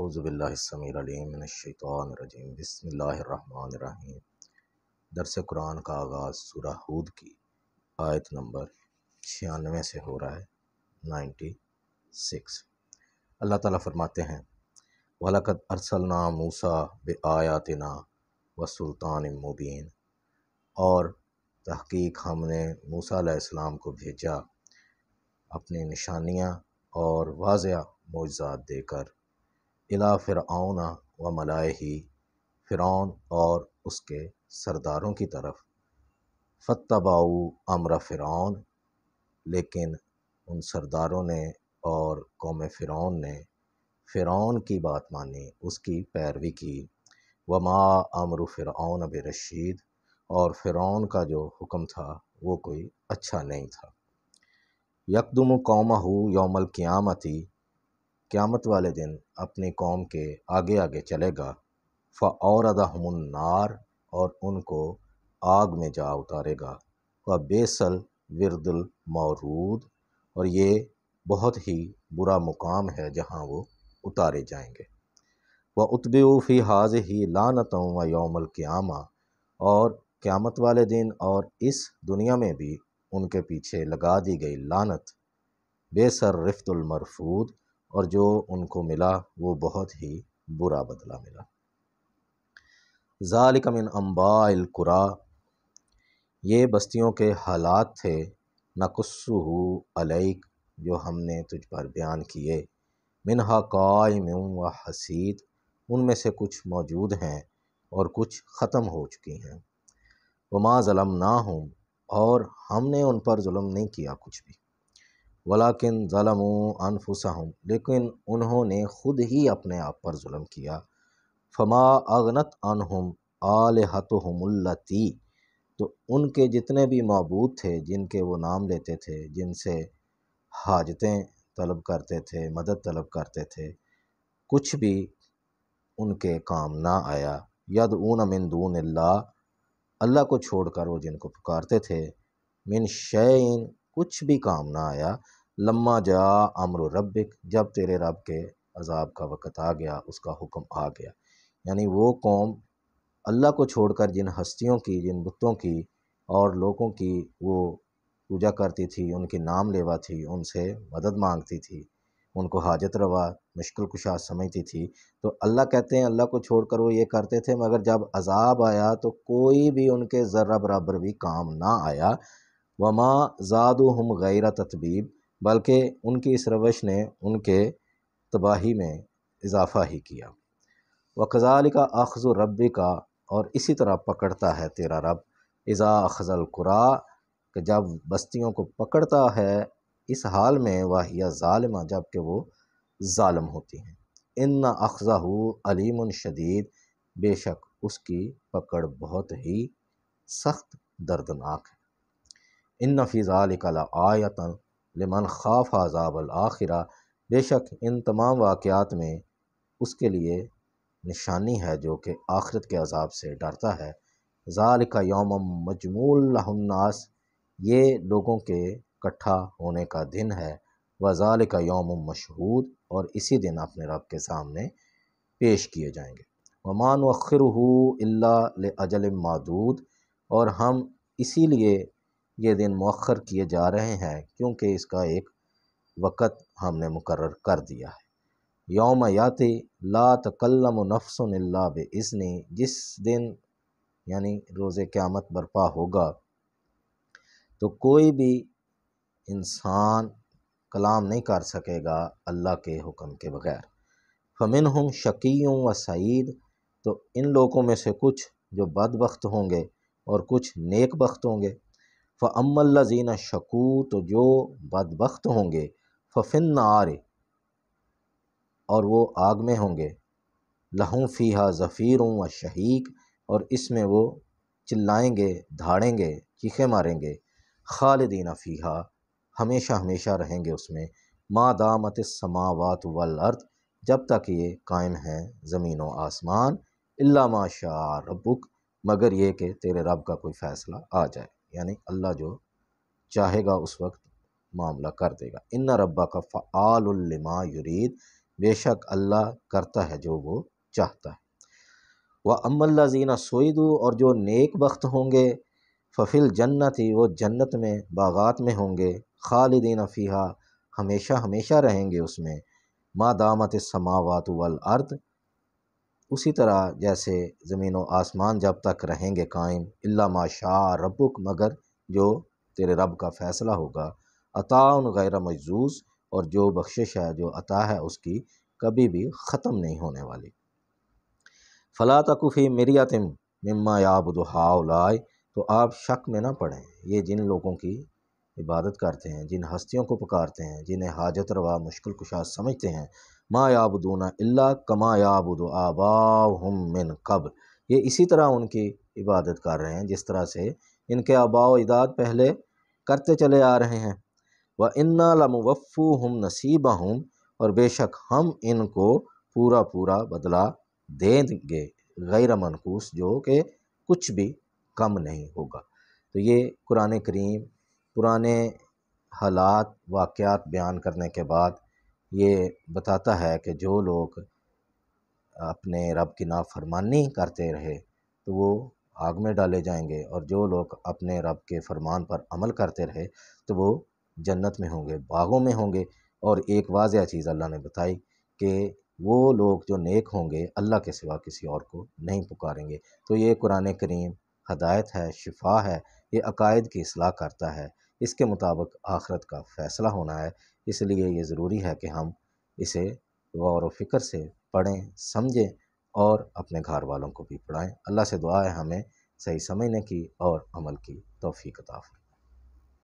اعوذ باللہ السمیع العلیم من الشیطان الرجیم بسم اللہ الرحمن الرحیم۔ درس قرآن کا آغاز سورہ ہود کی آیت نمبر 96 سے ہو رہا ہے، 96۔ اللہ تعالیٰ فرماتے ہیں وَلَقَدْ أَرْسَلْنَا مُوسَىٰ بِآيَاتِنَا وَسُلْطَانٍ مُبِينٍ، اور تحقیق ہم نے موسیٰ علیہ السلام کو بھیجا اپنی نشانیاں اور واضح معجزات دے کر، اِلیٰ فرعون و ملائہ، فرعون اور اس کے سرداروں کی طرف، فاتبعوا امر فرعون، لیکن ان سرداروں نے اور قوم فرعون نے فرعون کی بات مانی، اس کی پیروی کی۔ وما امر فرعون برشید، اور فرعون کا جو حکم تھا وہ کوئی اچھا نہیں تھا۔ یقدم قومہ یوم القیامتی، قیامت والے دن اپنی قوم کے آگے آگے چلے گا، فأوردہم النار، اور ان کو آگ میں جا اتارے گا، وبئس الورد المورود، اور یہ بہت ہی برا مقام ہے جہاں وہ اتارے جائیں گے۔ واتبعوا فی ھذہ لعنۃ ویوم القیامہ، اور قیامت والے دن اور اس دنیا میں بھی ان کے پیچھے لگا دی گئی لعنت، بئس الرفد المرفود، اور جو ان کو ملا وہ بہت ہی برا بدلہ ملا۔ ذالک من انباء القری، یہ بستیوں کے حالات تھے، نقصہ علیک، جو ہم نے تجھ پر بیان کیے، منہا قائم و حصید، ان میں سے کچھ موجود ہیں اور کچھ ختم ہو چکی ہیں۔ وما ظلمناہم، اور ہم نے ان پر ظلم نہیں کیا کچھ بھی، ولیکن ظلموا انفسہم، لیکن انہوں نے خود ہی اپنے آپ پر ظلم کیا۔ فما اغنت عنہم آلہتہم اللاتی، تو ان کے جتنے بھی معبود تھے جن کے وہ نام لیتے تھے، جن سے حاجتیں طلب کرتے تھے، مدد طلب کرتے تھے، کچھ بھی ان کے کام نہ آیا۔ یدعون من دون اللہ، اللہ کو چھوڑ کر وہ جن کو پکارتے تھے، من شیء، کچھ بھی کام نہ آیا، لما جاء امر ربک، جب تیرے رب کے عذاب کا وقت آ گیا، اس کا حکم آ گیا۔ یعنی وہ قوم اللہ کو چھوڑ کر جن ہستیوں کی، جن بتوں کی اور لوگوں کی وہ پوجا کرتی تھی، ان کی نام لیوا تھی، ان سے مدد مانگتی تھی، ان کو حاجت روا مشکل کشا سمجھتی تھی، تو اللہ کہتے ہیں اللہ کو چھوڑ کر وہ یہ کرتے تھے، مگر جب عذاب آیا تو کوئی بھی ان کے ذرہ برابر بھی کام نہ آیا۔ وما زادوہم غیر تتبیب، بلکہ ان کی اس روش نے ان کے تباہی میں اضافہ ہی کیا۔ وکذالک اخذ ربک، اور اسی طرح پکڑتا ہے تیرا رب، اذا اخذ القری، کہ جب بستیوں کو پکڑتا ہے اس حال میں، وہی ظالمہ، جب کہ وہ ظالم ہوتی ہیں۔ ان اخذہ علیم شدید، بے شک اس کی پکڑ بہت ہی سخت دردناک ہے۔ ان فی ذلک لآیۃ لمن خاف عذاب الآخرہ، بے شک ان تمام واقعات میں اس کے لیے نشانی ہے جو کہ آخرت کے عذاب سے ڈرتا ہے۔ ذالک یوم مجموع لہ الناس، یہ لوگوں کے اکٹھا ہونے کا دن ہے، وذالک یوم مشہود، اور اسی دن اپنے رب کے سامنے پیش کیے جائیں گے۔ وما نؤخرہ الا لاجل معدود، اور ہم اسی لیے یہ دن مؤخر کیے جا رہے ہیں کیونکہ اس کا ایک وقت ہم نے مقرر کر دیا ہے۔ یوم یاتی لا تکلم نفس الا باذنہ، جس دن یعنی روز قیامت برپا ہوگا تو کوئی بھی انسان کلام نہیں کر سکے گا اللہ کے حکم کے بغیر۔ فمنہم شقی و سعید، تو ان لوگوں میں سے کچھ جو بدبخت ہوں گے اور کچھ نیک بخت ہوں گے۔ فاما الذین شقوا، تو جو بدبخت ہوں گے، ففی النار، اور وہ آگ میں ہوں گے، لہم فیہا زفیر و شہیق، اور اس میں وہ چلائیں گے، دھاڑیں گے، چیخیں ماریں گے، خالدین فیہا، ہمیشہ ہمیشہ رہیں گے اس میں، ما دامت السماوات والارض، جب تک یہ قائم ہیں زمین و آسمان، الا ما شاء ربک، مگر یہ کہ تیرے رب کا کوئی فیصلہ آ جائے، یعنی اللہ جو چاہے گا اس وقت معاملہ کر دے گا۔ ان ربک فعال لما یرید، بے شک اللہ کرتا ہے جو وہ چاہتا ہے۔ وَأَمَّا الَّذِينَ سُعِدُوا اور جو نیک بخت ہوں گے، فَفِي الْجَنَّةِ وہ جنت میں باغات میں ہوں گے، خالدین فیہا ہمیشہ ہمیشہ رہیں گے اس میں، ما دامت السماوات والارض اسی طرح جیسے زمین و آسمان جب تک رہیں گے قائم، الا ما شاء ربک مگر جو تیرے رب کا فیصلہ ہوگا، عطاء غیر مجذوذ اور جو بخشش ہے جو عطا ہے اس کی کبھی بھی ختم نہیں ہونے والی۔ فلا تک فی مریۃ مما یعبد ہؤلاء تو آپ شک میں نہ پڑیں، یہ جن لوگوں کی عبادت کرتے ہیں، جن ہستیوں کو پکارتے ہیں، جنہیں حاجت روا مشکل کشا سمجھتے ہیں، ما یعبدون الا کما یعبد آباؤہم من قبل یہ اسی طرح ان کی عبادت کر رہے ہیں جس طرح سے ان کے آباء و اجداد پہلے کرتے چلے آ رہے ہیں۔ وَإِنَّا لَمُوَفُّوهُمْ نَصِيبَهُمْ اور بے شک ہم ان کو پورا پورا بدلہ دیں گے، غیر منقوص جو کہ کچھ بھی کم نہیں ہوگا۔ تو یہ قرآن کریم پرانے حالات واقعات بیان کرنے کے بعد یہ بتاتا ہے کہ جو لوگ اپنے رب کی نافرمانی کرتے رہے تو وہ آگ میں ڈالے جائیں گے، اور جو لوگ اپنے رب کے فرمان پر عمل کرتے رہے تو وہ جنت میں ہوں گے، باغوں میں ہوں گے۔ اور ایک واضح چیز اللہ نے بتائی کہ وہ لوگ جو نیک ہوں گے اللہ کے سوا کسی اور کو نہیں پکاریں گے۔ تو یہ قرآن کریم ہدایت ہے، شفا ہے، یہ عقائد کی اصلاح کرتا ہے، اس کے مطابق آخرت کا فیصلہ ہونا ہے۔ اس لیے یہ ضروری ہے کہ ہم اسے غور و فکر سے پڑھیں، سمجھیں اور اپنے گھر والوں کو بھی پڑھائیں۔ اللہ سے دعا ہے ہمیں صحیح سمجھنے کی اور عمل کی توفیق عطا فرمائے۔